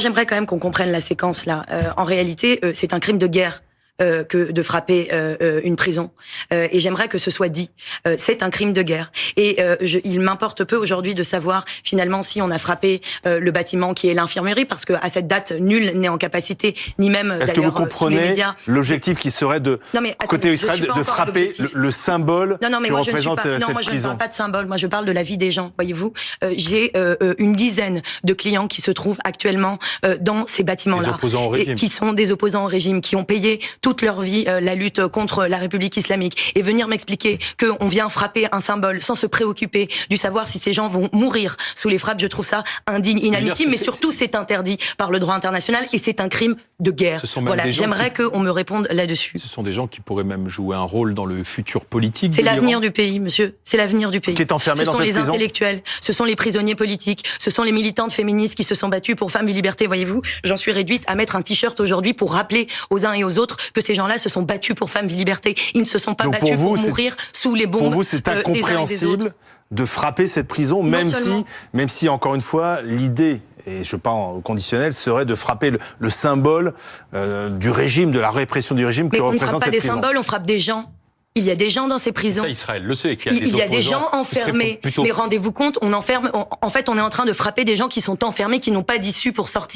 J'aimerais quand même qu'on comprenne la séquence là. En réalité, c'est un crime de guerre. Que de frapper une prison. Et j'aimerais que ce soit dit. C'est un crime de guerre. Et il m'importe peu aujourd'hui de savoir finalement si on a frappé le bâtiment qui est l'infirmerie, parce que à cette date, nul n'est en capacité, ni même Est-ce que vous comprenez l'objectif qui serait de côté Israël de frapper le symbole que représente cette prison? Non, moi je ne parle pas de symbole. Moi je parle de la vie des gens. Voyez-vous, j'ai une dizaine de clients qui se trouvent actuellement dans ces bâtiments-là, qui sont des opposants au régime, qui ont payé toute leur vie la lutte contre la République islamique, et venir m'expliquer qu'on vient frapper un symbole sans se préoccuper du savoir si ces gens vont mourir sous les frappes, je trouve ça indigne, inadmissible, mais surtout c'est interdit par le droit international et c'est un crime de guerre. Voilà, j'aimerais qu'on me réponde là-dessus. Ce sont des gens qui pourraient même jouer un rôle dans le futur politique. C'est l'avenir du pays, monsieur. C'est l'avenir du pays. Qui est enfermé dans cette prison. Ce sont les intellectuels, ce sont les prisonniers politiques, ce sont les militantes féministes qui se sont battues pour femmes et liberté. Voyez-vous, j'en suis réduite à mettre un t-shirt aujourd'hui pour rappeler aux uns et aux autres que ces gens-là se sont battus pour femmes et liberté. Ils ne se sont pas battus pour mourir sous les bombes. Pour vous, c'est incompréhensible de frapper cette prison, même si, encore une fois, l'idée, et je parle au conditionnel, serait de frapper le symbole du régime, de la répression du régime que représente cette prison. Mais on ne frappe pas des symboles, on frappe des gens. Il y a des gens dans ces prisons. Ça, Israël le sait. Il y a des gens enfermés. Mais rendez-vous compte, on est en train de frapper des gens qui sont enfermés, qui n'ont pas d'issue pour sortir.